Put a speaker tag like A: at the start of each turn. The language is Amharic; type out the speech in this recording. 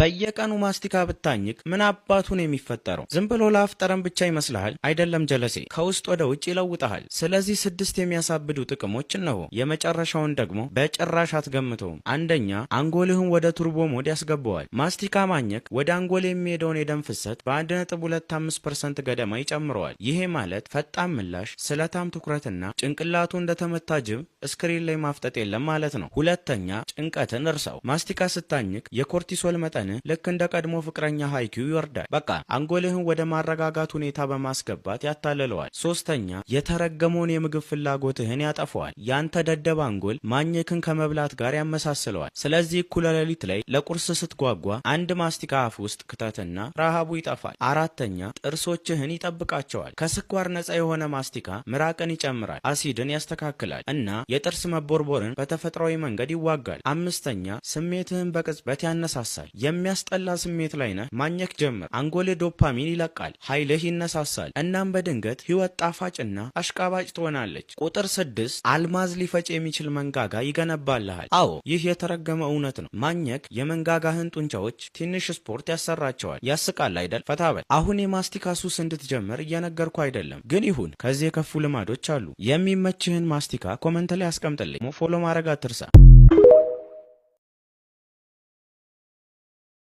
A: በየቀኑ ማስቲካ ብታኝክ ምን አባቱን የሚፈጠረው? ዝም ብሎ ለአፍ ጠረን ብቻ ይመስልሃል? አይደለም ጀለሴ፣ ከውስጥ ወደ ውጭ ይለውጠሃል። ስለዚህ 6 የሚያሳብዱ ጥቅሞች እነሆ። የመጨረሻውን ደግሞ በጭራሽ አትገምተውም። አንደኛ፣ አንጎልህን ወደ ቱርቦ ሞድ ያስገባዋል። ማስቲካ ማኘክ ወደ አንጎል የሚሄደውን የደም ፍሰት በ1.25% ገደማ ይጨምረዋል። ይሄ ማለት ፈጣን ምላሽ፣ ስለታም ትኩረትና ጭንቅላቱ እንደተመታ ጅብ ስክሪን ላይ ማፍጠጥ የለም ማለት ነው። ሁለተኛ፣ ጭንቀትን እርሳው። ማስቲካ ስታኝክ የኮርቲሶል መጠን ልክ እንደ ቀድሞ ፍቅረኛ ሃይኪው ይወርዳል። በቃ አንጎልህን ወደ ማረጋጋት ሁኔታ በማስገባት ያታልለዋል። ሶስተኛ፣ የተረገመውን የምግብ ፍላጎትህን ያጠፈዋል። ያንተ ደደብ አንጎል ማኘክን ከመብላት ጋር ያመሳስለዋል። ስለዚህ እኩለ ሌሊት ላይ ለቁርስ ስትጓጓ አንድ ማስቲካ አፍ ውስጥ ክተትና ረሃቡ ይጠፋል። አራተኛ፣ ጥርሶችህን ይጠብቃቸዋል። ከስኳር ነፃ የሆነ ማስቲካ ምራቅን ይጨምራል፣ አሲድን ያስተካክላል እና የጥርስ መቦርቦርን በተፈጥሯዊ መንገድ ይዋጋል። አምስተኛ፣ ስሜትህን በቅጽበት ያነሳሳል። የሚያስጠላ ስሜት ላይ ነህ፣ ማኘክ ጀምር። አንጎል ዶፓሚን ይለቃል፣ ኃይልህ ይነሳሳል። እናም በድንገት ህይወት ጣፋጭና አሽቃባጭ ትሆናለች። ቁጥር 6 አልማዝ ሊፈጭ የሚችል መንጋጋ ይገነባልሃል። አዎ ይህ የተረገመ እውነት ነው። ማኘክ የመንጋጋህን ጡንቻዎች ትንሽ ስፖርት ያሰራቸዋል። ያስቃል አይደል? ፈታበል። አሁን የማስቲካ ሱስ እንድትጀምር እየነገርኩ አይደለም፣ ግን ይሁን። ከዚህ የከፉ ልማዶች አሉ። የሚመችህን ማስቲካ ኮመንት ላይ አስቀምጥልኝ። ፎሎ ማድረግ አትርሳ።